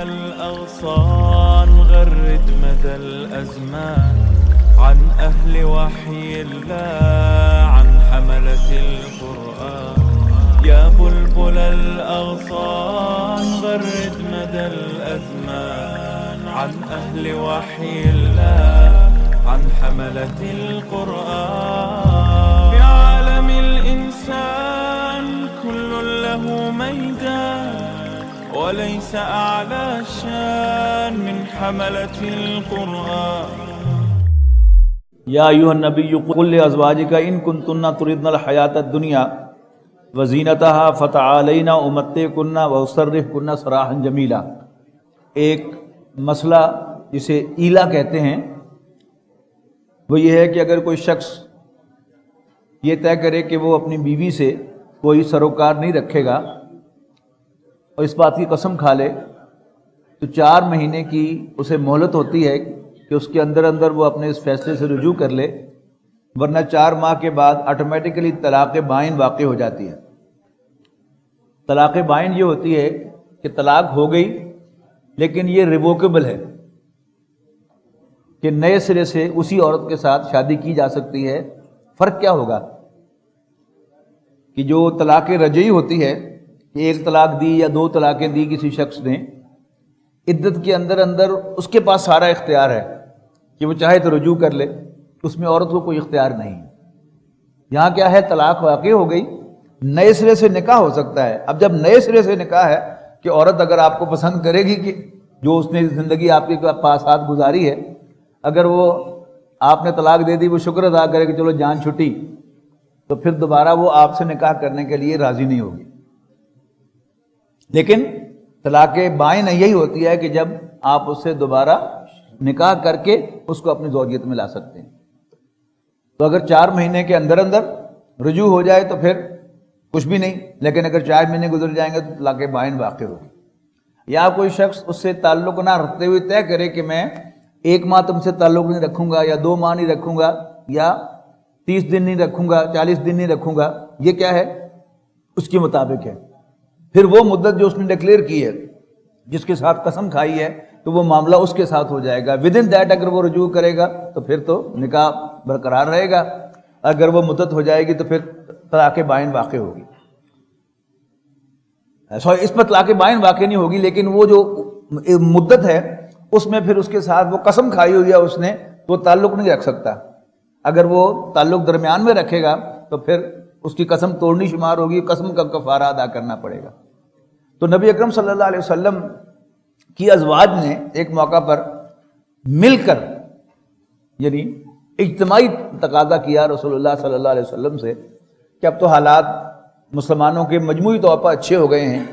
الأغصان غرد مدى الأزمان عن أهل وحي الله عن حملة القرآن يا بلبل الأغصان غرد مدى الأزمان عن أهل وحي الله عن حملة القرآن في عالم الإنسان كل له ميدان وليس أعلى الشان من حملة القرآن یا ایھا النبی قل لازواجک ان کنتن تردن الحیاۃ الدنیا وزینتها فتعالین امتعکن واسرحکن سراحا جمیلا۔ ایک مسئلہ جسے ایلا کہتے ہیں وہ یہ ہے کہ اگر کوئی شخص یہ طے کرے کہ وہ اپنی بیوی سے کوئی سروکار نہیں رکھے گا اور اس بات کی قسم کھا لے تو 4 مہینے کی اسے مہلت ہوتی ہے کہ اس کے اندر وہ اپنے اس فیصلے سے رجوع کر لے، ورنہ 4 ماہ کے بعد آٹومیٹکلی طلاق بائن واقع ہو جاتی ہے۔ طلاق بائن یہ ہوتی ہے کہ طلاق ہو گئی لیکن یہ ریووکیبل ہے کہ نئے سرے سے اسی عورت کے ساتھ شادی کی جا سکتی ہے۔ فرق کیا ہوگا کہ جو طلاق رجعی ہوتی ہے کہ 1 طلاق دی یا 2 طلاقیں دی کسی شخص نے، عدت کے اندر اس کے پاس سارا اختیار ہے کہ وہ چاہے تو رجوع کر لے، اس میں عورت کو کوئی اختیار نہیں ہے۔ یہاں کیا ہے، طلاق واقع ہو گئی، نئے سرے سے نکاح ہو سکتا ہے۔ اب جب نئے سرے سے نکاح ہے کہ عورت اگر آپ کو پسند کرے گی کہ جو اس نے زندگی آپ کے پاس ساتھ گزاری ہے، اگر وہ آپ نے طلاق دے دی وہ شکر ادا کرے کہ چلو جان چھٹی، تو پھر دوبارہ وہ آپ سے نکاح کرنے کے لیے راضی نہیں ہوگی۔ لیکن طلاق بائن یہی ہوتی ہے کہ جب آپ اس سے دوبارہ نکاح کر کے اس کو اپنی زوجیت میں لا سکتے ہیں۔ تو اگر 4 مہینے کے اندر رجوع ہو جائے تو پھر کچھ بھی نہیں، لیکن اگر 4 مہینے گزر جائیں گے تو طلاق بائن واقع ہوگی۔ یا کوئی شخص اس سے تعلق نہ رکھتے ہوئے طے کرے کہ میں 1 ماہ تم سے تعلق نہیں رکھوں گا، یا 2 ماہ نہیں رکھوں گا، یا 30 دن نہیں رکھوں گا، 40 دن نہیں رکھوں گا، یہ کیا ہے، اس کے مطابق ہے۔ پھر وہ مدت جو اس نے ڈکلیئر کی ہے، جس کے ساتھ قسم کھائی ہے، تو وہ معاملہ اس کے ساتھ ہو جائے گا۔ ودن دیٹ اگر وہ رجوع کرے گا تو پھر تو نکاح برقرار رہے گا، اگر وہ مدت ہو جائے گی تو پھر طلاق بائن واقع ہوگی۔ اس پر طلاق بائن واقع نہیں ہوگی، لیکن وہ جو مدت ہے اس میں پھر اس کے ساتھ وہ قسم کھائی ہوئی ہے اس نے، تو وہ تعلق نہیں رکھ سکتا۔ اگر وہ تعلق درمیان میں رکھے گا تو پھر اس کی قسم توڑنی شمار ہوگی، قسم کا کفارہ ادا کرنا پڑے گا۔ تو نبی اکرم صلی اللہ علیہ وسلم کی ازواج نے ایک موقع پر مل کر، یعنی اجتماعی تقاضا کیا رسول اللہ صلی اللہ علیہ وسلم سے کہ اب تو حالات مسلمانوں کے مجموعی طور پر اچھے ہو گئے ہیں،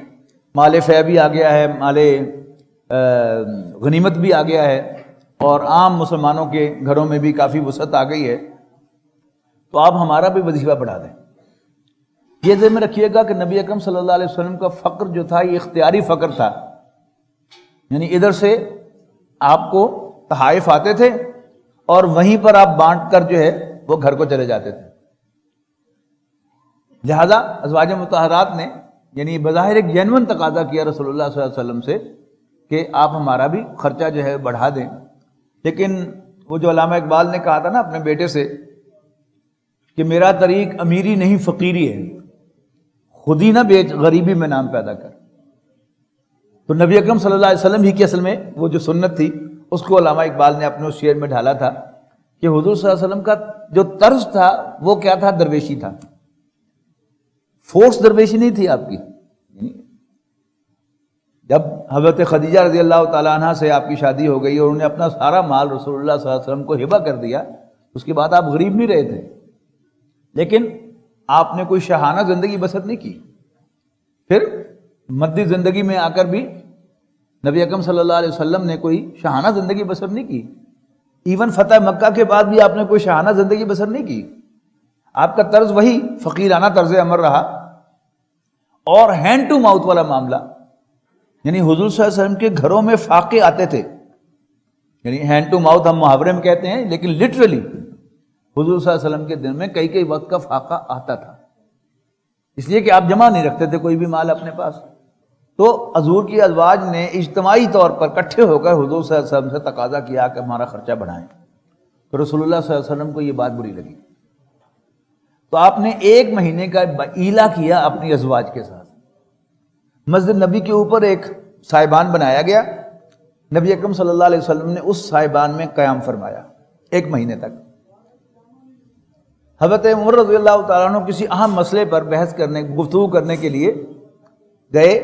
مال فیع بھی آ گیا ہے، مال غنیمت بھی آ گیا ہے، اور عام مسلمانوں کے گھروں میں بھی کافی وسعت آ گئی ہے، تو آپ ہمارا بھی وظیفہ بڑھا دیں۔ یہ ذہن میں رکھیے گا کہ نبی اکرم صلی اللہ علیہ وسلم کا فقر جو تھا یہ اختیاری فقر تھا، یعنی ادھر سے آپ کو تحائف آتے تھے اور وہیں پر آپ بانٹ کر جو ہے وہ گھر کو چلے جاتے تھے۔ لہذا ازواج مطہرات نے یعنی بظاہر ایک جینون تقاضا کیا رسول اللہ صلی اللہ علیہ وسلم سے کہ آپ ہمارا بھی خرچہ جو ہے بڑھا دیں۔ لیکن وہ جو علامہ اقبال نے کہا تھا نا اپنے بیٹے سے کہ میرا طریق امیری نہیں فقیری ہے، خود ہی نہ بیچ غریبی میں نام پیدا کر۔ تو نبی اکرم صلی اللہ علیہ وسلم ہی کی اصل میں وہ جو سنت تھی اس کو علامہ اقبال نے اپنے اس شعر میں ڈھالا تھا کہ حضور صلی اللہ علیہ وسلم کا جو طرز تھا وہ کیا تھا، درویشی تھا، فورس درویشی نہیں تھی آپ کی۔ جب حضرت خدیجہ رضی اللہ تعالیٰ عنہ سے آپ کی شادی ہو گئی اور انہوں نے اپنا سارا مال رسول اللہ صلی اللہ علیہ وسلم کو ہبہ کر دیا، اس کے بعد آپ غریب نہیں رہے تھے، لیکن آپ نے کوئی شاہانہ زندگی بسر نہیں کی۔ پھر مدی زندگی میں آ کر بھی نبی اکرم صلی اللہ علیہ وسلم نے کوئی شاہانہ زندگی بسر نہیں کی۔ ایون فتح مکہ کے بعد بھی آپ نے کوئی شاہانہ زندگی بسر نہیں کی۔ آپ کا طرز وہی فقیرانہ طرز عمل رہا، اور ہینڈ ٹو ماؤتھ والا معاملہ، یعنی حضور صلی اللہ علیہ وسلم کے گھروں میں فاقے آتے تھے، یعنی ہینڈ ٹو ماؤتھ ہم محاورے میں کہتے ہیں، لیکن لٹرلی حضور صلی اللہ علیہ وسلم کے دن میں کئی وقت کا فاقہ آتا تھا، اس لیے کہ آپ جمع نہیں رکھتے تھے کوئی بھی مال اپنے پاس۔ تو حضور کی ازواج نے اجتماعی طور پر اکٹھے ہو کر حضور صلی اللہ علیہ وسلم سے تقاضا کیا کہ ہمارا خرچہ بڑھائیں، تو رسول اللہ صلی اللہ علیہ وسلم کو یہ بات بری لگی، تو آپ نے 1 مہینے کا ایلا کیا اپنی ازواج کے ساتھ۔ مسجد نبی کے اوپر ایک سائبان بنایا گیا، نبی اکرم صلی اللہ علیہ وسلم نے اس سائبان میں قیام فرمایا 1 مہینے تک۔ حضرت عمر رضی اللہ تعالیٰ عنہ کسی اہم مسئلے پر بحث کرنے، گفتگو کرنے کے لیے گئے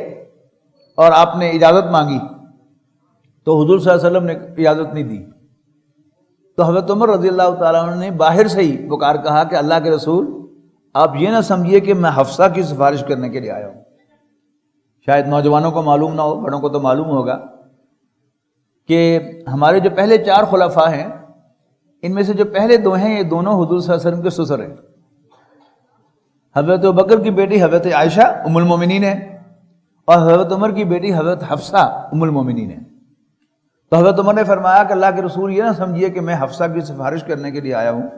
اور آپ نے اجازت مانگی، تو حضور صلی اللہ علیہ وسلم نے اجازت نہیں دی، تو حضرت عمر رضی اللہ تعالیٰ عنہ نے باہر سے ہی پکار کہا کہ اللہ کے رسول آپ یہ نہ سمجھیے کہ میں حفصہ کی سفارش کرنے کے لیے آیا ہوں۔ شاید نوجوانوں کو معلوم نہ ہو، بڑوں کو تو معلوم ہوگا کہ ہمارے جو پہلے 4 خلفاء ہیں، ان میں سے جو پہلے 2 ہیں یہ دونوں حضور صلی اللہ علیہ وسلم کے سسر ہیں۔ حضرت ابوبکر کی بیٹی حضرت عائشہ ام المومنین ہے، اور حضرت عمر کی بیٹی حضرت حفصہ ام المومنین ہے۔ تو حضرت عمر نے فرمایا کہ اللہ کے رسول یہ نہ سمجھیے کہ میں حفصہ کی سفارش کرنے کے لیے آیا ہوں،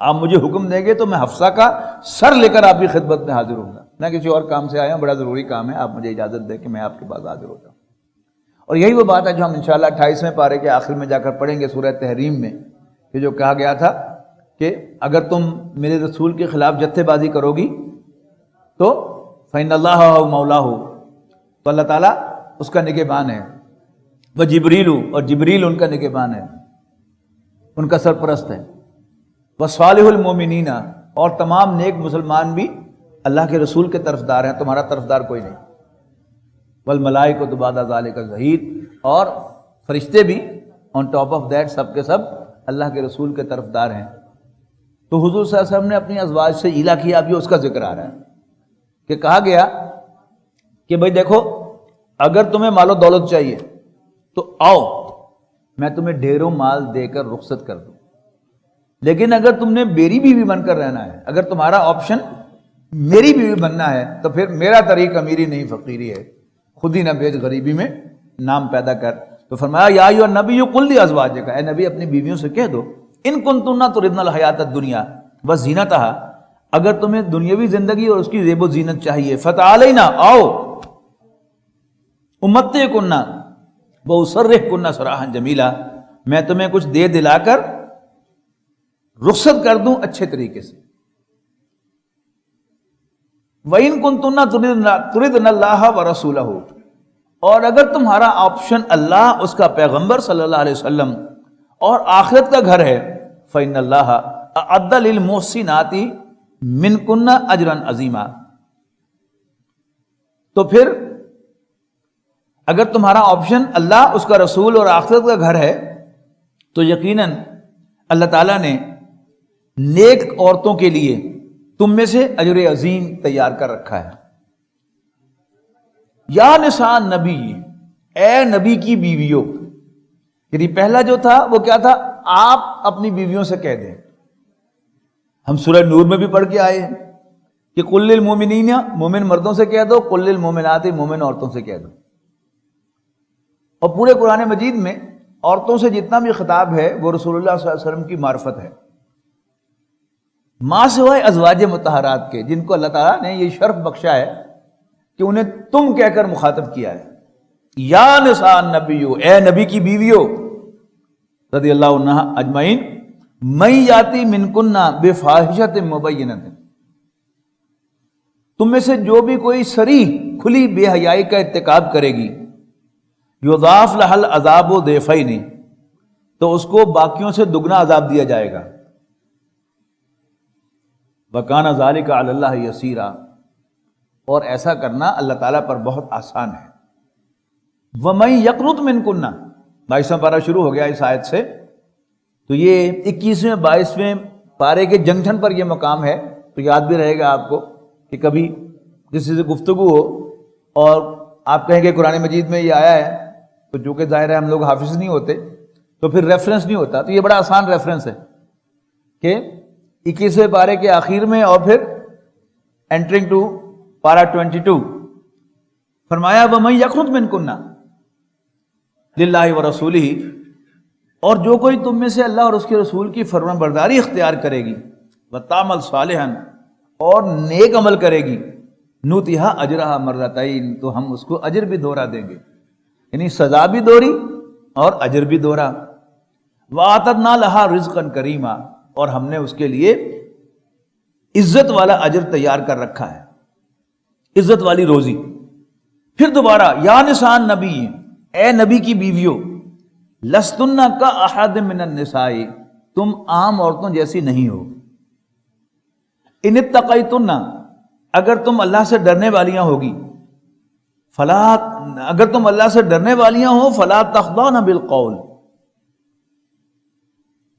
آپ مجھے حکم دیں گے تو میں حفصہ کا سر لے کر آپ کی خدمت میں حاضر ہوں گا، میں کسی اور کام سے آیا ہوں، بڑا ضروری کام ہے، آپ مجھے اجازت دیں کہ میں آپ کے پاس حاضر ہوتا ہوں۔ اور یہی وہ بات ہے جو ہم انشاءاللہ 28ویں پارے کے آخر میں جا کر پڑھیں گے سورہ تحریم میں، کہ جو کہا گیا تھا کہ اگر تم میرے رسول کے خلاف جتھے بازی کرو گی تو فإن اللہ مولا ہو، تو اللہ تعالیٰ اس کا نگہبان ہے، وہ جبریل، اور جبریل ان کا نگہبان ہے، ان کا سرپرست ہے، وہ صالح المومنین، اور تمام نیک مسلمان بھی اللہ کے رسول کے طرفدار ہیں، تمہارا طرفدار کوئی نہیں، والملائکۃ بعد ذلک ظہیر، اور فرشتے بھی آن ٹاپ آف دیٹ سب کے سب اللہ کے رسول کے طرفدار ہیں۔ تو حضور صلی اللہ علیہ وسلم نے اپنی ازواج سے ایلا کیا، اب یہ اس کا ذکر آ رہا ہے کہ کہا گیا کہ بھئی دیکھو اگر تمہیں مال و دولت چاہیے تو آؤ میں تمہیں ڈھیروں مال دے کر رخصت کر دوں، لیکن اگر تم نے میری بیوی بن کر رہنا ہے، اگر تمہارا آپشن میری بیوی بننا ہے تو پھر میرا طریق امیری نہیں فقیری ہے، خود ہی نہ بیچ غریبی میں نام پیدا کر۔ تو فرمایا یا ایھا النبی قل لازواجک، اے نبی اپنی بیویوں سے کہہ دو ان کنتن تردن الحیات الدنیا وزینتہا، اگر تمہیں دنیاوی زندگی اور اس کی زیب و زینت چاہیے، فتعالینا، آؤ، امتعکن واسرحکن سراحا جمیلا، میں تمہیں کچھ دے دلا کر رخصت کر دوں اچھے طریقے سے۔ وَإِن كُنتُنَّ تُرِدْنَ اللَّهَ وَرَسُولَهُ، اور اگر تمہارا آپشن اللہ، اس کا پیغمبر صلی اللہ علیہ وسلم اور آخرت کا گھر ہے، فَإِنَّ اللَّهَ أَعَدَّ لِلْمُحْسِنَاتِ مِنْكُنَّ أَجْرًا عَظِيمًا، تو پھر اگر تمہارا آپشن اللہ، اس کا رسول اور آخرت کا گھر ہے تو یقیناً اللہ تعالیٰ نے نیک عورتوں کے لیے تم میں سے اجر عظیم تیار کر رکھا ہے۔ یا نساء نبی، اے نبی کی بیویوں، یعنی پہلا جو تھا وہ کیا تھا، آپ اپنی بیویوں سے کہہ دیں۔ ہم سورہ نور میں بھی پڑھ کے آئے ہیں کہ قل للمؤمنین، مومن مردوں سے کہہ دو، قل للمؤمنات، مومن عورتوں سے کہہ دو۔ اور پورے قرآن مجید میں عورتوں سے جتنا بھی خطاب ہے وہ رسول اللہ صلی اللہ علیہ وسلم کی معرفت ہے، ماں سوائے ازواج مطہرات کے، جن کو اللہ تعالیٰ نے یہ شرف بخشا ہے کہ انہیں تم کہہ کر مخاطب کیا ہے۔ یا نساء النبی، اے نبی کی بیویوں، رضی اللہ عنہا اجمعین، من یاتی منکن بفاحشۃ مبینۃ، تم میں سے جو بھی کوئی صریح کھلی بے حیائی کا ارتکاب کرے گی، یضاعف لها العذاب ضعفین، تو اس کو باقیوں سے دگنا عذاب دیا جائے گا۔ وَكَانَ ذَلِكَ عَلَى اللَّهِ يَسِيرًا، اور ایسا کرنا اللہ تعالیٰ پر بہت آسان ہے۔ وَمَن يَقْنُتْ مِنكُنَّ، 22واں پارہ شروع ہو گیا اس آیت سے، تو یہ 21ویں 22ویں پارے کے جنکشن پر یہ مقام ہے، تو یاد بھی رہے گا آپ کو کہ کبھی کسی سے گفتگو ہو اور آپ کہیں گے قرآن مجید میں یہ آیا ہے، تو جو کہ ظاہر ہے ہم لوگ حافظ نہیں ہوتے تو پھر ریفرنس نہیں ہوتا، تو یہ بڑا آسان ریفرنس ہے کہ 21ویں پارے کے آخر میں اور پھر انٹرنگ ٹو پارہ 22 فرمایا وَمَن يَقْنُتْ مِنكُنَّ لِلَّهِ وَرَسُولِهِ، اور جو کوئی تم میں سے اللہ اور اس کے رسول کی فرمان برداری اختیار کرے گی، وَتَعْمَلْ صَالِحًا، اور نیک عمل کرے گی، نوتیہا اجرہا مرتین، تو ہم اس کو اجر بھی دوہرا دیں گے، یعنی سزا بھی دوہری اور اجر بھی دوہرا۔ وَآتَدْنَا لَهَا رِزْقًا کریما، اور ہم نے اس کے لیے عزت والا اجر تیار کر رکھا ہے، عزت والی روزی۔ پھر دوبارہ یا نساء نبی، اے نبی کی بیویوں، لستن کا احد من النساء، تم عام عورتوں جیسی نہیں ہو۔ ان اتقیتن، اگر تم اللہ سے ڈرنے والیاں ہوگی، فلا، اگر تم اللہ سے ڈرنے والیاں ہو، فلا تخضعن بالقول،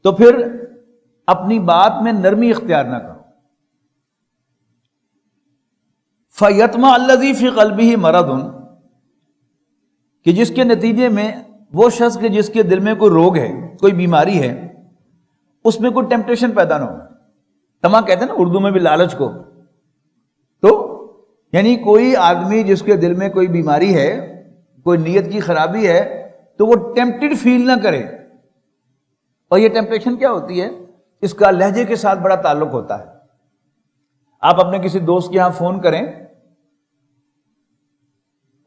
تو پھر اپنی بات میں نرمی اختیار نہ کرو۔ فَيَطْمَعَ الَّذِي فِي قَلْبِهِ مَرَضٌ، کہ جس کے نتیجے میں وہ شخص کے جس کے دل میں کوئی روگ ہے، کوئی بیماری ہے، اس میں کوئی ٹیمپٹیشن پیدا نہ ہو۔ تما کہتے ہیں نا اردو میں بھی لالچ کو، تو یعنی کوئی آدمی جس کے دل میں کوئی بیماری ہے، کوئی نیت کی خرابی ہے، تو وہ ٹیمپٹڈ فیل نہ کرے۔ اور یہ ٹیمپٹیشن کیا ہوتی ہے؟ اس کا لہجے کے ساتھ بڑا تعلق ہوتا ہے۔ آپ اپنے کسی دوست کے ہاں فون کریں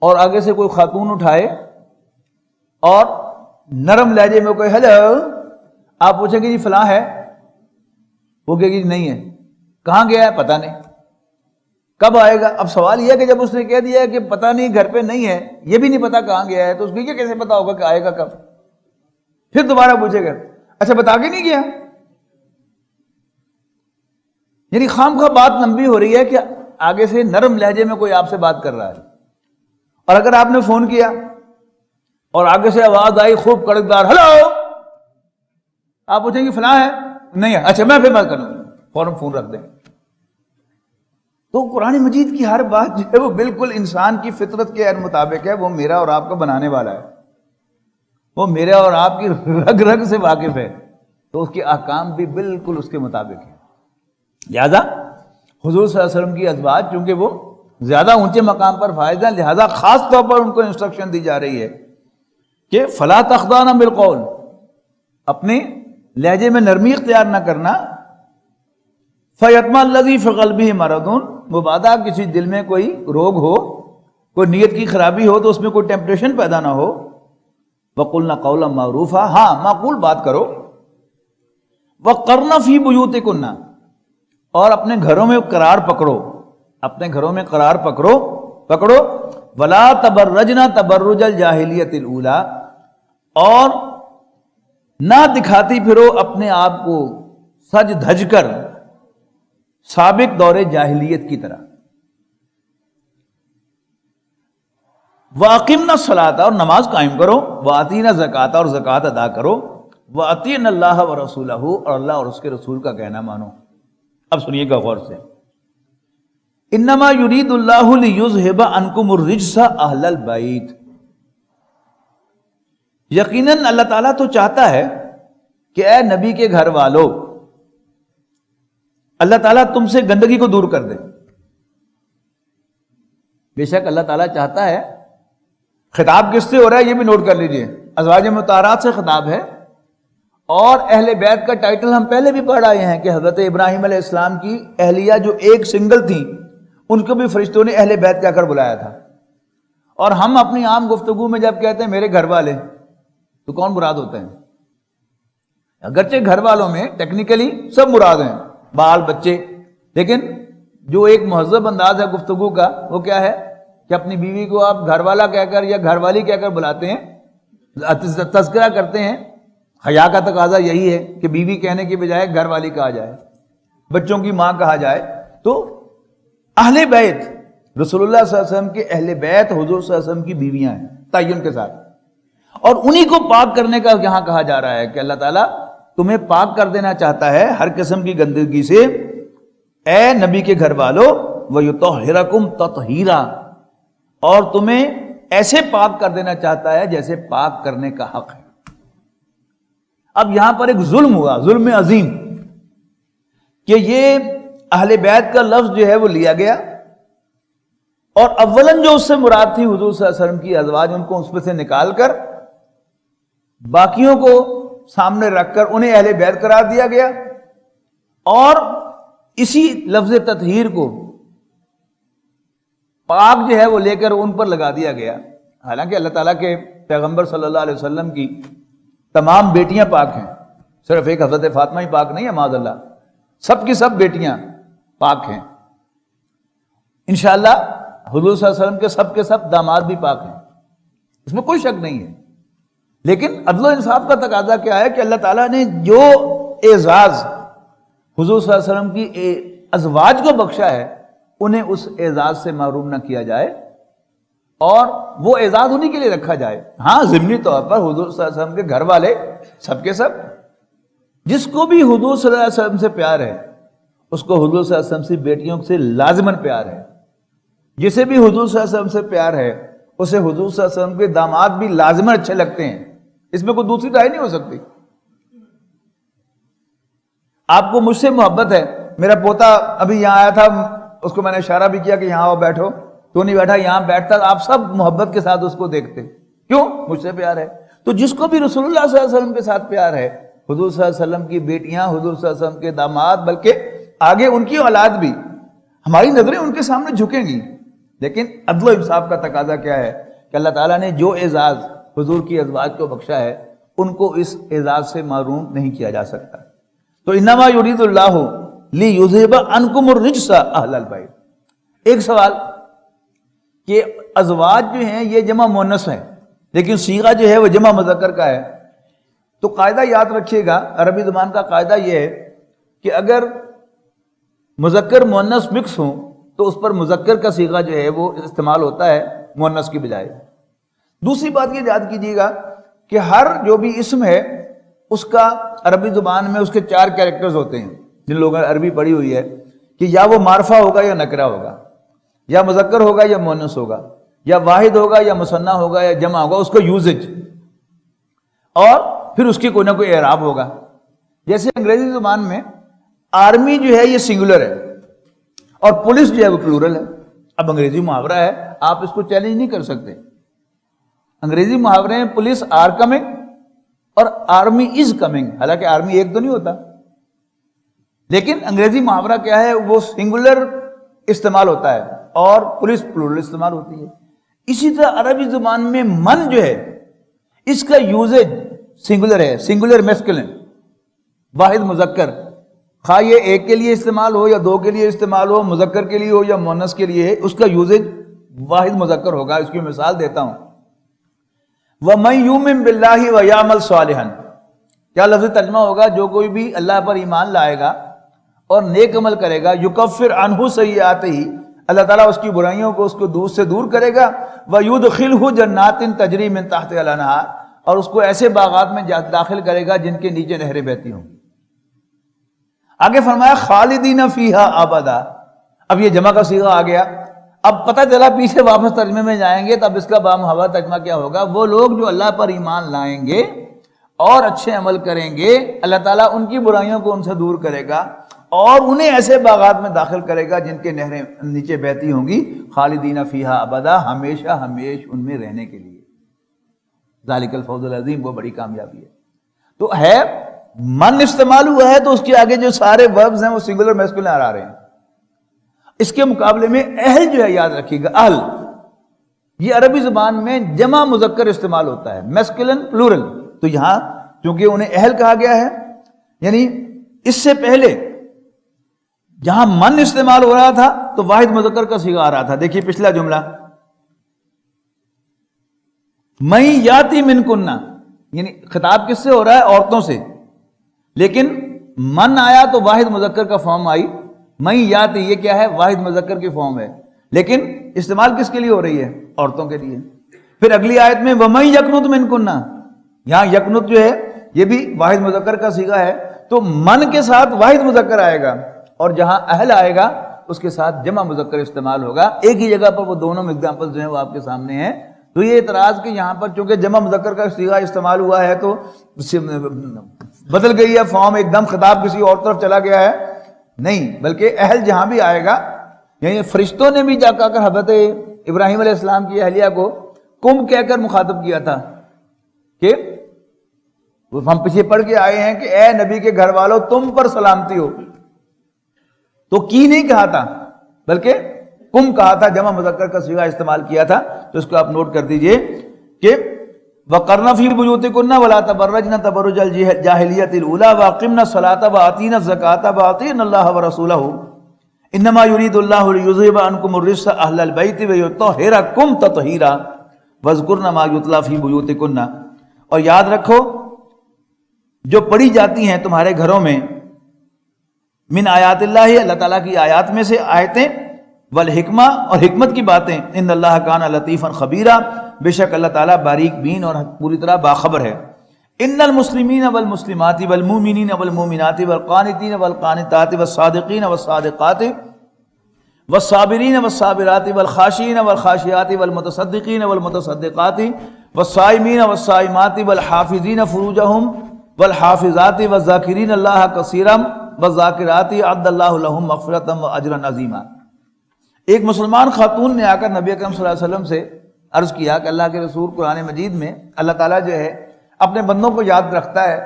اور آگے سے کوئی خاتون اٹھائے اور نرم لہجے میں کوئی ہیلو، آپ پوچھیں گے جی فلاں ہے، وہ کہے گی نہیں ہے، کہاں گیا ہے پتہ نہیں، کب آئے گا۔ اب سوال یہ ہے کہ جب اس نے کہہ دیا کہ پتہ نہیں، گھر پہ نہیں ہے، یہ بھی نہیں پتا کہاں گیا ہے، تو اس کو یہ کیسے پتا ہوگا کہ آئے گا کب؟ پھر دوبارہ پوچھے گا اچھا بتا کے نہیں گیا؟ یعنی خام خواہ بات لمبی ہو رہی ہے کہ آگے سے نرم لہجے میں کوئی آپ سے بات کر رہا ہے۔ اور اگر آپ نے فون کیا اور آگے سے آواز آئی خوب کڑکدار ہلو، آپ پوچھیں گے فلاں ہے، نہیں ہے، اچھا میں پھر بات کروں گا، فوراً فون رکھ دیں۔ تو قرآن مجید کی ہر بات جو ہے وہ بالکل انسان کی فطرت کے مطابق ہے۔ وہ میرا اور آپ کا بنانے والا ہے، وہ میرے اور آپ کی رگ رگ سے واقف ہے، تو اس کے احکام بھی بالکل اس کے مطابق ہیں۔ لہذا حضور صلی اللہ علیہ وسلم کی ازواج چونکہ وہ زیادہ اونچے مقام پر فائز ہیں، لہذا خاص طور پر ان کو انسٹرکشن دی جا رہی ہے کہ فلا تخضعن بالقول، اپنے لہجے میں نرمی اختیار نہ کرنا۔ فَيَطْمَعَ الَّذِي فِي قَلْبِهِ مَرَضٌ، مبادا کسی دل میں کوئی روگ ہو، کوئی نیت کی خرابی ہو، تو اس میں کوئی ٹیمپٹیشن پیدا نہ ہو۔ وَقُلْنَا قَوْلًا مَعْرُوفًا، ہاں معقول بات کرو۔ وَقَرْنَ فِي بُيُوتِكُنَّ، اور اپنے گھروں میں قرار پکڑو، اپنے گھروں میں قرار پکڑو۔ وَلَا تَبَرَّجْنَ تَبَرُّجَ الْجَاهِلِيَّةِ الْأُولَىٰ، اور نہ دکھاتی پھرو اپنے آپ کو سج دھج کر سابق دور جاہلیت کی طرح۔ وَأَقِمْنَا الصَّلَاةَ، اور نماز قائم کرو۔ وَآتِينَا الزَّكَاةَ، اور زکوٰۃ ادا کرو۔ وَأَطِيعْنَا اللَّهَ وَرَسُولَهُ، اور اللہ اور اس کے رسول کا کہنا مانو۔ اب سنیے گا غور سے۔ انما یرید اللہ لیذھب عنکم الرجس اہل البیت، یقیناً اللہ تعالیٰ تو چاہتا ہے کہ اے نبی کے گھر والو، اللہ تعالیٰ تم سے گندگی کو دور کر دے۔ بے شک اللہ تعالیٰ چاہتا ہے۔ خطاب کس سے ہو رہا ہے یہ بھی نوٹ کر لیجئے، ازواج مطہرات سے خطاب ہے۔ اور اہل بیت کا ٹائٹل ہم پہلے بھی پڑھ آئے ہیں کہ حضرت ابراہیم علیہ السلام کی اہلیہ جو ایک سنگل تھی، ان کو بھی فرشتوں نے اہل بیت کہہ کر بلایا تھا۔ اور ہم اپنی عام گفتگو میں جب کہتے ہیں میرے گھر والے، تو کون مراد ہوتے ہیں؟ اگرچہ گھر والوں میں ٹیکنیکلی سب مراد ہیں، بال بچے، لیکن جو ایک مہذب انداز ہے گفتگو کا وہ کیا ہے کہ اپنی بیوی کو آپ گھر والا کہہ کر یا گھر والی کہہ کر بلاتے ہیں، تذکرہ کرتے ہیں۔ حیا کا تقاضا یہی ہے کہ بیوی کہنے کی بجائے گھر والی کہا جائے، بچوں کی ماں کہا جائے۔ تو اہل بیت رسول اللہ صلی اللہ علیہ وسلم کے اہل بیت حضور صلی اللہ علیہ وسلم کی بیویاں ہیں تعین کے ساتھ، اور انہی کو پاک کرنے کا یہاں کہا جا رہا ہے کہ اللہ تعالیٰ تمہیں پاک کر دینا چاہتا ہے ہر قسم کی گندگی سے، اے نبی کے گھر والو، وَيُطَهِّرَكُمْ تَطْهِيرًا، اور تمہیں ایسے پاک کر دینا چاہتا ہے جیسے پاک کرنے کا حق ہے۔ اب یہاں پر ایک ظلم ہوا، ظلم عظیم، کہ یہ اہل بیت کا لفظ جو ہے وہ لیا گیا، اور اولاً جو اس سے مراد تھی حضور صلی اللہ علیہ وسلم کی ازواج، ان کو اس میں سے نکال کر باقیوں کو سامنے رکھ کر انہیں اہل بیت قرار دیا گیا، اور اسی لفظ تطہیر کو پاک جو ہے وہ لے کر ان پر لگا دیا گیا، حالانکہ اللہ تعالیٰ کے پیغمبر صلی اللہ علیہ وسلم کی تمام بیٹیاں پاک ہیں، صرف ایک حضرت فاطمہ ہی پاک نہیں ہے معاذ اللہ، سب کی سب بیٹیاں پاک ہیں۔ انشاءاللہ حضور صلی اللہ علیہ وسلم کے سب داماد بھی پاک ہیں، اس میں کوئی شک نہیں ہے۔ لیکن عدل و انصاف کا تقاضا کیا ہے کہ اللہ تعالیٰ نے جو اعزاز حضور صلی اللہ علیہ وسلم کی ازواج کو بخشا ہے انہیں اس اعزاز سے محروم نہ کیا جائے اور وہ اعزاز انہی کے لیے رکھا جائے۔ ہاں ضمنی طور پر حضور صلی اللہ علیہ وسلم کے گھر والے سب کے سب، جس کو بھی حضور صلی اللہ علیہ وسلم سے پیار ہے اس کو حضور صلی اللہ علیہ وسلم سے بیٹیوں سے لازماً پیار ہے، جسے بھی حضور صلی اللہ علیہ وسلم سے پیار ہے اسے حضور صلی اللہ علیہ وسلم کے داماد بھی لازماً اچھے لگتے ہیں، اس میں کوئی دوسری رائے نہیں ہو سکتی۔ آپ کو مجھ سے محبت ہے، میرا پوتا ابھی یہاں آیا تھا، اس کو میں نے اشارہ بھی کیا کہ یہاں آؤ بیٹھو، تو نہیں بیٹھا، یہاں بیٹھتا، آپ سب محبت کے ساتھ اس کو دیکھتے، کیوں؟ مجھ سے پیار ہے۔ تو جس کو بھی رسول اللہ صلی اللہ علیہ وسلم کے ساتھ پیار ہے، حضور صلی اللہ علیہ وسلم کی بیٹیاں، حضور صلی اللہ علیہ وسلم کے داماد، بلکہ آگے ان کی اولاد بھی، ہماری نظریں ان کے سامنے جھکیں گی۔ لیکن عدل و انصاف کا تقاضا کیا ہے کہ اللہ تعالیٰ نے جو اعزاز حضور کی ازواج کو بخشا ہے ان کو اس اعزاز سے محروم نہیں کیا جا سکتا۔ تو انما یرید اللہ لیذھب عنکم الرجس اہل البیت۔ ایک سوال کہ ازواج جو ہیں یہ جمع مؤنث ہے لیکن صیغہ جو ہے وہ جمع مذکر کا ہے، تو قاعدہ یاد رکھیے گا، عربی زبان کا قاعدہ یہ ہے کہ اگر مذکر مؤنث مکس ہوں تو اس پر مذکر کا صیغہ جو ہے وہ استعمال ہوتا ہے مؤنث کی بجائے۔ دوسری بات یہ یاد کیجیے گا کہ ہر جو بھی اسم ہے اس کا عربی زبان میں اس کے 4 کیریکٹرز ہوتے ہیں، جن لوگوں نے عربی پڑھی ہوئی ہے، کہ یا وہ معرفہ ہوگا یا نکرہ ہوگا، یا مذکر ہوگا یا مؤنث ہوگا، یا واحد ہوگا یا مثنیٰ ہوگا یا جمع ہوگا، اس کو یوزج، اور پھر اس کی کوئی نہ کوئی اعراب ہوگا۔ جیسے انگریزی زبان میں آرمی جو ہے یہ سنگولر ہے اور پولیس جو ہے وہ پلورل ہے۔ اب انگریزی محاورہ ہے، آپ اس کو چیلنج نہیں کر سکتے۔ انگریزی محاورے ہیں پولیس آر کمنگ اور آرمی از کمنگ، حالانکہ آرمی ایک تو نہیں ہوتا، لیکن انگریزی محاورہ کیا ہے، وہ سنگولر استعمال ہوتا ہے اور پولیس پلورل استعمال ہوتی ہے۔ اسی طرح عربی زبان میں من جو ہے اس کا یوزج سنگولر ہے، سنگولر میسکولن، واحد مذکر، خواہ یہ ایک کے لیے استعمال ہو یا 2 کے لیے استعمال ہو، مذکر کے لیے ہو یا مؤنث کے لیے، اس کا یوزج واحد مذکر ہوگا۔ اس کی مثال دیتا ہوں، وَمَن يُؤْمِن بِاللَّهِ وَيَعْمَلْ صَالِحًا، کیا لفظ ترجمہ ہوگا؟ جو کوئی بھی اللہ پر ایمان لائے گا اور نیک عمل کرے گا، یکفر عنہ سیئاتہ، اللہ تعالیٰ اس کی برائیوں کو اس کو دور سے دور کرے گا، وَيُدْخِلْهُ جَنَّاتٍ تَجْرِي مِن تَحْتِهَا الْأَنْهَارُ، اور اس کو ایسے باغات میں داخل کرے گا جن کے نیچے نہریں بہتی ہوں۔ آگے فرمایا خالدین فیہا ابدا، اب یہ جمع کا صیغہ آ گیا۔ اب پتہ چلا پیچھے واپس ترجمے میں جائیں گے تب اس کا بامحور ترجمہ کیا ہوگا، وہ لوگ جو اللہ پر ایمان لائیں گے اور اچھے عمل کریں گے، اللہ تعالیٰ ان کی برائیوں کو ان سے دور کرے گا اور انہیں ایسے باغات میں داخل کرے گا جن کے نہریں نیچے بہتی ہوں گی، خالدین فیہا ابدا، ہمیشہ ہمیش ان میں رہنے کے لیے۔ ذالک الفوز العظیم، وہ بڑی کامیابی ہے۔ تو ہے من استعمال ہوا ہے تو اس کے آگے جو سارے وربز ہیں وہ سنگولر میسکولر آ رہے ہیں۔ اس کے مقابلے میں اہل جو ہے، یاد رکھیے گا، اہل یہ عربی زبان میں جمع مذکر استعمال ہوتا ہے، میسکولن پلورل، تو یہاں چونکہ انہیں اہل کہا گیا ہے، یعنی اس سے پہلے جہاں من استعمال ہو رہا تھا تو واحد مذکر کا صیغہ آ رہا تھا۔ دیکھیے پچھلا جملہ، من یاتی منکن، یعنی خطاب کس سے ہو رہا ہے؟ عورتوں سے، لیکن من آیا تو واحد مذکر کا فارم آئی، من یاتی یہ کیا ہے؟ واحد مذکر کی فارم ہے، لیکن استعمال کس کے لیے ہو رہی ہے؟ عورتوں کے لیے۔ پھر اگلی آیت میں وَمَن یقنت منکن، یہاں یقنت جو ہے یہ بھی واحد مذکر کا صیغہ ہے، تو من کے ساتھ واحد مذکر آئے گا اور جہاں اہل آئے گا اس کے ساتھ جمع مذکر استعمال ہوگا۔ ایک ہی جگہ پر وہ دونوں ایگزامپل جو ہیں وہ آپ کے سامنے ہیں۔ تو یہ اعتراض کہ یہاں پر چونکہ جمع مذکر کا صیغہ استعمال ہوا ہے تو بدل گئی ہے فارم، ایک دم خطاب کسی اور طرف چلا گیا ہے، نہیں، بلکہ اہل جہاں بھی آئے گا، یعنی فرشتوں نے بھی جا کر حضرت ابراہیم علیہ السلام کی اہلیہ کو کم کہہ کر مخاطب کیا تھا کہ ہم پیچھے پڑھ کے آئے ہیں کہ اے نبی کے گھر والوں تم پر سلامتی ہو، تو کی نہیں کہا تھا بلکہ کم کہا تھا، جمع مذکر کا صیغہ استعمال کیا تھا، تو اس کو آپ نوٹ کر دیجئے کہ وَقَرْنَ فِي بُيُوتِكُنَّ وَلَا تَبَرَّجْنَ تَبَرُّجَ الْجَاهِلِيَّةِ الْأُولَىٰ وَأَقِمْنَ الصَّلَاةَ وَآتِينَ الزَّكَاةَ وَأَطِيعْنَ اللَّهَ وَرَسُولَهُ إِنَّمَا يُرِيدُ اللَّهُ لِيُذْهِبَ عَنكُمُ الرِّجْسَ أَهْلَ الْبَيْتِ وَيُطَهِّرَكُمْ تَطْهِيرًا وَاذْكُرْنَ مَا يُتْلَىٰ فِي بُيُوتِكُنَّ، اور یاد رکھو جو پڑھی جاتی ہیں تمہارے گھروں میں، من آیات اللہ، اللہ تعالیٰ کی آیات میں سے آیتیں، والحکمہ، اور حکمت کی باتیں، ان اللہ کان لطیفا خبیرا، بے شک اللہ تعالیٰ باریک بین اور پوری طرح باخبر ہے۔ ان المسلمین والمسلمات والمؤمنین والمؤمنات والقانتین والقانتات والصادقین والصادقات والصابرین والصابرات والخاشعین والخاشعات والمتصدقین والمتصدقات والصائمین والصائمات والحافظین فروجہم والحافظات والذاکرین اللہ کثیرا والذاکرات اعد اللہ لہم مغفرۃ واجرا عظیما۔ ایک مسلمان خاتون نے آ کر نبی اکرم صلی اللہ علیہ وسلم سے عرض کیا کہ اللہ کے رسول، قرآن مجید میں اللہ تعالیٰ جو ہے اپنے بندوں کو یاد رکھتا ہے،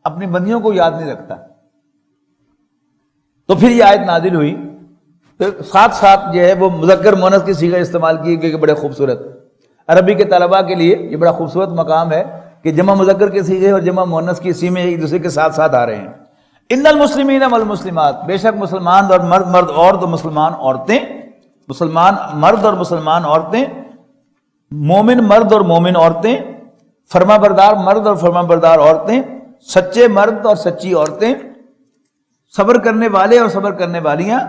اپنی بندیوں کو یاد نہیں رکھتا۔ تو پھر یہ آیت نازل ہوئی، تو ساتھ ساتھ جو ہے وہ مذکر مؤنث کی صیغہ استعمال کی گئی کہ بڑے خوبصورت، عربی کے طلباء کے لیے یہ بڑا خوبصورت مقام ہے کہ جمع مذکر کے صیغے اور جمع مؤنث کی صیغے میں ایک دوسرے کے ساتھ ساتھ آ رہے ہیں۔ ان المسلمین والمسلمات، بے شک مسلمان اور مرد اور تو مسلمان عورتیں، مسلمان مرد اور مسلمان عورتیں، مومن مرد اور مومن عورتیں، فرما بردار مرد اور فرما بردار عورتیں، سچے مرد اور سچی عورتیں، صبر کرنے والے اور صبر کرنے والیاں،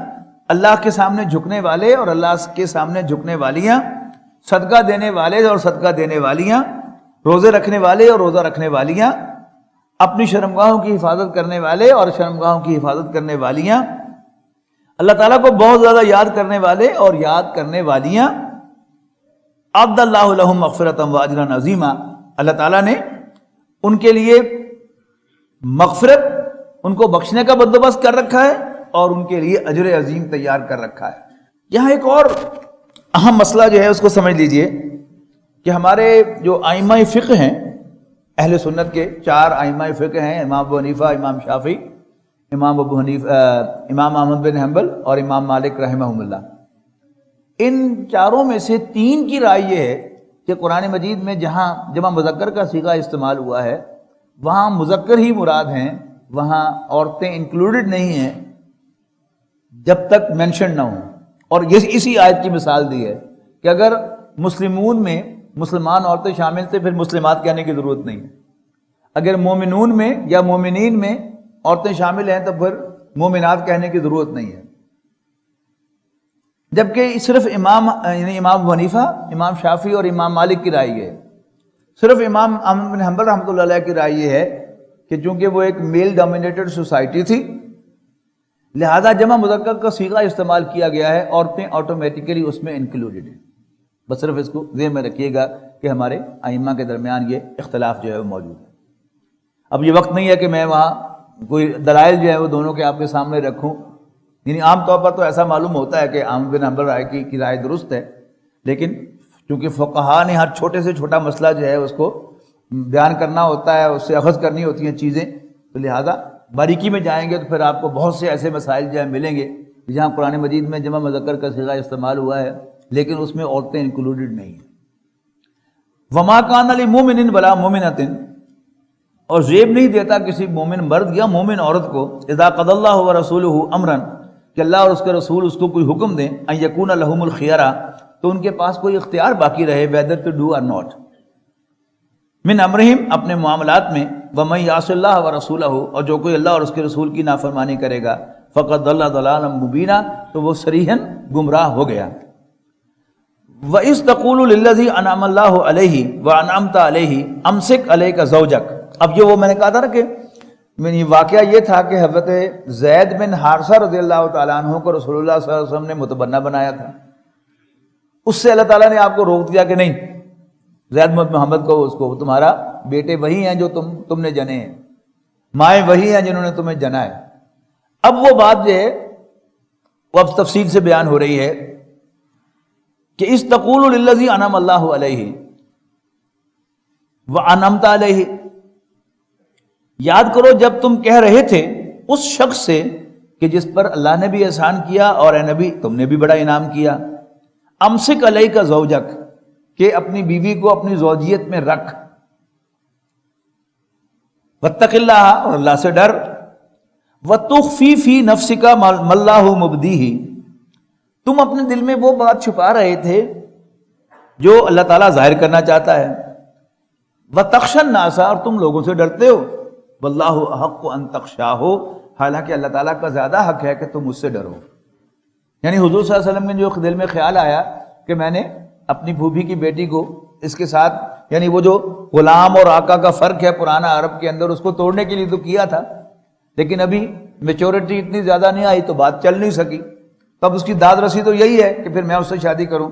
اللہ کے سامنے جھکنے والے اور اللہ کے سامنے جھکنے والیاں، صدقہ دینے والے اور صدقہ دینے والیاں، روزے رکھنے والے اور روزہ رکھنے والیاں، اپنی شرمگاہوں کی حفاظت کرنے والے اور شرمگاہوں کی حفاظت کرنے والیاں، اللہ تعالیٰ کو بہت زیادہ یاد کرنے والے اور یاد کرنے والیاں، اعد اللہ لہم مغفرۃ واجرا عظیما، اللہ تعالیٰ نے ان کے لیے مغفرت، ان کو بخشنے کا بندوبست کر رکھا ہے اور ان کے لیے اجر عظیم تیار کر رکھا ہے۔ یہاں ایک اور اہم مسئلہ جو ہے اس کو سمجھ لیجئے کہ ہمارے جو ائمہ فقہ ہیں، اہل سنت کے 4 ائمہ فقہ ہیں، امام ابو حنیفہ، امام شافعی، امام احمد بن حنبل اور امام مالک رحمہم اللہ، ان چاروں میں سے 3 کی رائے یہ ہے کہ قرآن مجید میں جہاں جمع مذکر کا صیغہ استعمال ہوا ہے وہاں مذکر ہی مراد ہیں، وہاں عورتیں انکلوڈڈ نہیں ہیں جب تک مینشن نہ ہوں۔ اور اسی آیت کی مثال دی ہے کہ اگر مسلمون میں مسلمان عورتیں شامل تھے پھر مسلمات کہنے کی ضرورت نہیں ہے، اگر مومنون میں یا مومنین میں عورتیں شامل ہیں تو پھر مومنات کہنے کی ضرورت نہیں ہے۔ جبکہ صرف امام ابو حنیفہ، امام شافعی اور امام مالک کی رائے یہ ہے، صرف امام احمد بن حنبل رحمۃ اللہ علیہ کی رائے یہ ہے کہ چونکہ وہ ایک میل ڈومینیٹڈ سوسائٹی تھی لہذا جمع مذکر کا صیغہ استعمال کیا گیا ہے، عورتیں آٹومیٹیکلی اس میں انکلوڈڈ ہیں۔ بس صرف اس کو ذہن میں رکھیے گا کہ ہمارے ائمہ کے درمیان یہ اختلاف جو ہے وہ موجود ہے۔ اب یہ وقت نہیں ہے کہ میں وہاں کوئی دلائل جو ہے وہ دونوں کے آپ کے سامنے رکھوں، یعنی عام طور پر تو ایسا معلوم ہوتا ہے کہ احمد بن حنبل رائے کی رائے درست ہے، لیکن چونکہ فقہا نے ہر چھوٹے سے چھوٹا مسئلہ جو ہے اس کو بیان کرنا ہوتا ہے، اس سے اخذ کرنی ہوتی ہیں چیزیں، تو لہٰذا باریکی میں جائیں گے تو پھر آپ کو بہت سے ایسے مسائل جو ہے ملیں گے جہاں قرآن مجید میں جمع مذکر کا صیغہ استعمال ہوا ہے لیکن اس میں عورتیں انکلوڈڈ نہیں ہیں۔ وما کان لمؤمن ولا مؤمنۃ، اور زیب نہیں دیتا کسی مومن مرد یا مومن عورت کو، اذا قضى اللہ ورسولہ امرا، کہ اللہ اور اس کے رسول اس کو کوئی حکم دیں، ان یکون لہم الخیارہ، تو ان کے پاس کوئی اختیار باقی رہے whether to do or not، من امرہم، اپنے معاملات میں، ومن یعص اللہ ورسولہ، اور جو کوئی اللہ اور اس کے رسول کی نافرمانی کرے گا، فقد ضل ضلالا مبینا، تو وہ صریحاً گمراہ ہو گیا۔ وَإِذْ تَقُولُ لِلَّذِي أَنْعَمَ اللَّهُ عَلَيْهِ وَأَنْعَمْتَ عَلَيْهِ أَمْسِكْ عَلَيْكَ زَوْجَكَ، اب یہ وہ میں نے کہا تھا نا کہ واقعہ یہ تھا کہ حضرت زید بن حارثہ رضی اللہ تعالیٰ عنہ کو رسول اللہ صلی اللہ علیہ وسلم نے متبنہ بنایا تھا، اس سے اللہ تعالیٰ نے آپ کو روک دیا کہ نہیں، زید بن محمد کو، اس کو تمہارا بیٹے وہی ہیں جو تم نے جنے ہیں، مائیں وہی ہیں جنہوں نے تمہیں جنا ہے۔ اب وہ بات جو ہے وہ اب تفصیل سے بیان ہو رہی ہے کہ اس تقول للذی انعم اللہ علیہ وانعمت علیہ، یاد کرو جب تم کہہ رہے تھے اس شخص سے کہ جس پر اللہ نے بھی احسان کیا اور اے نبی تم نے بھی بڑا انعام کیا، امسک علیک زوجک، کہ اپنی بیوی کو اپنی زوجیت میں رکھ، واتق اللہ، اور اللہ سے ڈر، وتخفی فی نفسک ما اللہ مبدیہ، تم اپنے دل میں وہ بات چھپا رہے تھے جو اللہ تعالیٰ ظاہر کرنا چاہتا ہے، وتخشی الناس، اور تم لوگوں سے ڈرتے ہو، واللہ احق ان تخشاہ، حالانکہ اللہ تعالیٰ کا زیادہ حق ہے کہ تم اس سے ڈرو۔ یعنی حضور صلی اللہ علیہ وسلم کے جو دل میں خیال آیا کہ میں نے اپنی پھوپھی کی بیٹی کو اس کے ساتھ، یعنی وہ جو غلام اور آقا کا فرق ہے پرانا عرب کے اندر، اس کو توڑنے کے لیے تو کیا تھا، لیکن ابھی میچورٹی اتنی زیادہ نہیں آئی تو بات چل نہیں سکی، تب اس کی داد رسی تو یہی ہے کہ پھر میں اس سے شادی کروں۔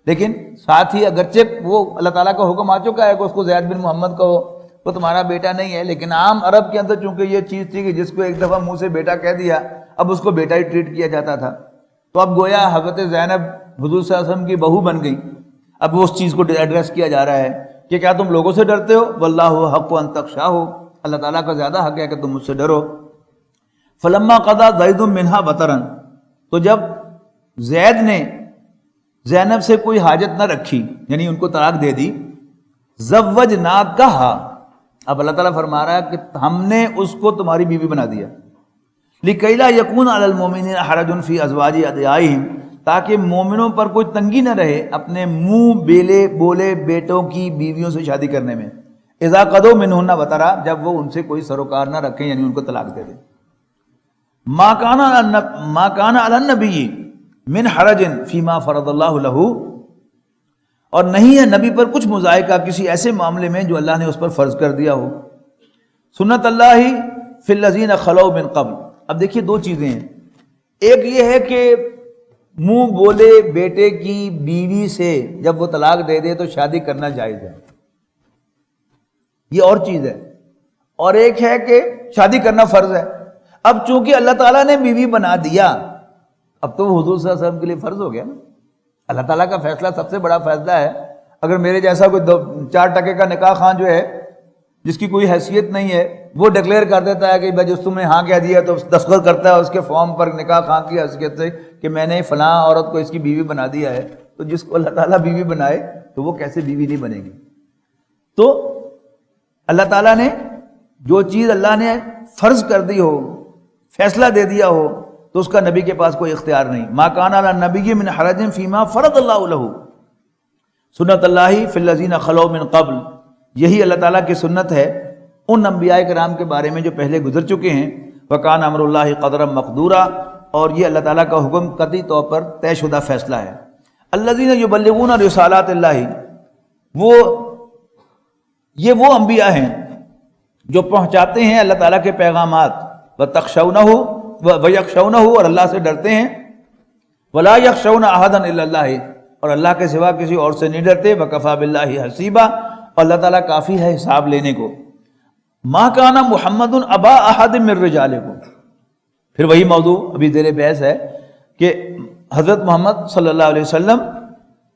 لیکن ساتھ ہی اگرچہ وہ اللہ تعالیٰ کا حکم آ چکا ہے کہ اس کو زید بن محمد کہو، وہ تمہارا بیٹا نہیں ہے، لیکن عام عرب کے اندر چونکہ یہ چیز تھی کہ جس کو ایک دفعہ منہ سے بیٹا کہہ دیا اب اس کو بیٹا ہی ٹریٹ کیا جاتا تھا، تو اب گویا حضرت زینب حضور صلی اللہ علیہ وسلم کی بہو بن گئی۔ اب وہ اس چیز کو ایڈریس کیا جا رہا ہے کہ کیا تم لوگوں سے ڈرتے ہو، واللہ حق ان تخشاہ، اللہ تعالیٰ کا زیادہ حق ہے کہ تم مجھ سے ڈرو۔ فلما قضا زید منہا وطرا، تو جب زید نے زینب سے کوئی حاجت نہ رکھی، یعنی ان کو طلاق دے دی، زوجناکہا، اب اللہ تعالیٰ فرما رہا ہے کہ ہم نے اس کو تمہاری بیوی بنا دیا، لکی لا یکون علی المؤمنین حرج فی ازواج ادعیاہم، تاکہ مومنوں پر کوئی تنگی نہ رہے اپنے منہ بیلے بولے بیٹوں کی بیویوں سے شادی کرنے میں، اذا قضوا منہن وطرا، جب وہ ان سے کوئی سروکار نہ رکھیں، یعنی ان کو طلاق دے دیں۔ ما کان علی النبی من حرج فیما فرض اللہ لہ، اور نہیں ہے نبی پر کچھ مضائقہ کسی ایسے معاملے میں جو اللہ نے اس پر فرض کر دیا ہو۔ سنت اللہ فی الذین خلوا من قبل، اب دیکھیے دو چیزیں ہیں، ایک یہ ہے کہ منہ بولے بیٹے کی بیوی سے جب وہ طلاق دے دے تو شادی کرنا جائز ہے، یہ اور چیز ہے، اور ایک ہے کہ شادی کرنا فرض ہے۔ اب چونکہ اللہ تعالیٰ نے بیوی بنا دیا، اب تو وہ حضور صلی اللہ علیہ وسلم کے لیے فرض ہو گیا نا۔ اللہ تعالیٰ کا فیصلہ سب سے بڑا فیصلہ ہے۔ اگر میرے جیسا کوئی 4 کا نکاح خان جو ہے جس کی کوئی حیثیت نہیں ہے، وہ ڈکلیئر کر دیتا ہے کہ بھائی جس تم نے ہاں کہہ دیا، تو دستخط کرتا ہے اس کے فارم پر نکاح خان کی حیثیت سے کہ میں نے فلاں عورت کو اس کی بیوی بنا دیا ہے، تو جس کو اللہ تعالیٰ بیوی بنائے تو وہ کیسے بیوی نہیں بنے گی؟ تو اللہ تعالیٰ نے جو چیز اللہ نے فرض کر دی ہو، فیصلہ دے دیا ہو، تو اس کا نبی کے پاس کوئی اختیار نہیں۔ ما کان علی النبی من حرج فیما فرض اللہ لہ، سنت اللہ فی الذین خلوا من قبل، یہی اللہ تعالیٰ کی سنت ہے ان انبیاء کرام کے بارے میں جو پہلے گزر چکے ہیں۔ وکان امر اللہ قدرا مقدورا، اور یہ اللہ تعالیٰ کا حکم قطعی طور پر طے شدہ فیصلہ ہے۔ الذین یبلغون رسالات اللہ، یہ وہ انبیاء ہیں جو پہنچاتے ہیں اللہ تعالیٰ کے پیغامات، وتخشونہ ویخشونہ، اور اللہ سے ڈرتے ہیں، ولا یخشون احدا الا اللہ، اور اللہ کے سوا کسی اور سے نہیں ڈرتے، وکفی باللہ حسیبا، اور اللہ تعالیٰ کافی ہے حساب لینے کو۔ ما کان محمد ابا احد من رجالکم، پھر وہی موضوع ابھی زیر بحث ہے کہ حضرت محمد صلی اللہ علیہ وسلم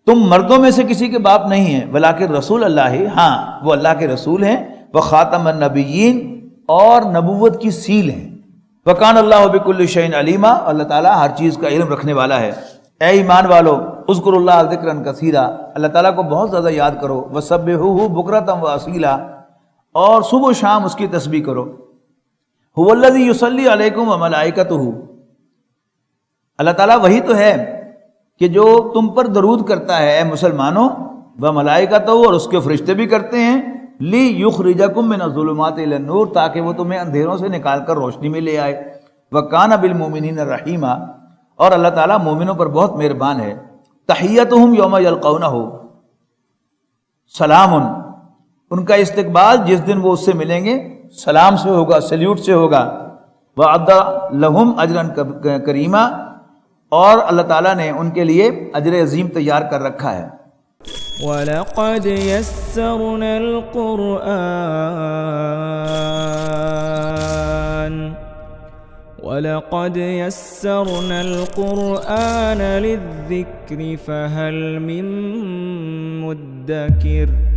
تم مردوں میں سے کسی کے باپ نہیں ہیں، ولیکن رسول اللہ، ہاں وہ اللہ کے رسول ہیں، وخاتم النبیین، اور نبوت کی سیل ہیں، وکان اللہ بکل شیء علیما، اللہ تعالیٰ ہر چیز کا علم رکھنے والا ہے۔ اے ایمان والو، اذکروا اللہ ذکرا کثیرا، اللہ تعالیٰ کو بہت زیادہ یاد کرو، وسبحوہ بکرۃ واصیلا، اور صبح و شام اس کی تسبیح کرو۔ هو الذی یصلی علیکم وملائکتہ، اللہ تعالیٰ وہی تو ہے کہ جو تم پر درود کرتا ہے اے مسلمانوں، وملائکتہ، اور اس کے فرشتے بھی کرتے ہیں، لیخرجکم من الظلمات الی النور، تاکہ وہ تمہیں اندھیروں سے نکال کر روشنی میں لے آئے، وکان بالمؤمنین رحیما، اور اللہ تعالیٰ مومنوں پر بہت مہربان ہے۔ تحیتہم یوم یلقونہ، سلام، ان کا استقبال جس دن وہ اس سے ملیں گے سلام سے ہوگا، سلیوٹ سے ہوگا۔ وعد لہم اجرا کریما، اور اللہ تعالیٰ نے ان کے لیے اجر عظیم تیار کر رکھا ہے۔ وَلَقَدْ يَسَّرْنَا الْقُرْآنَ لِلذِّكْرِ فَهَلْ مِن مُّدَّكِرٍ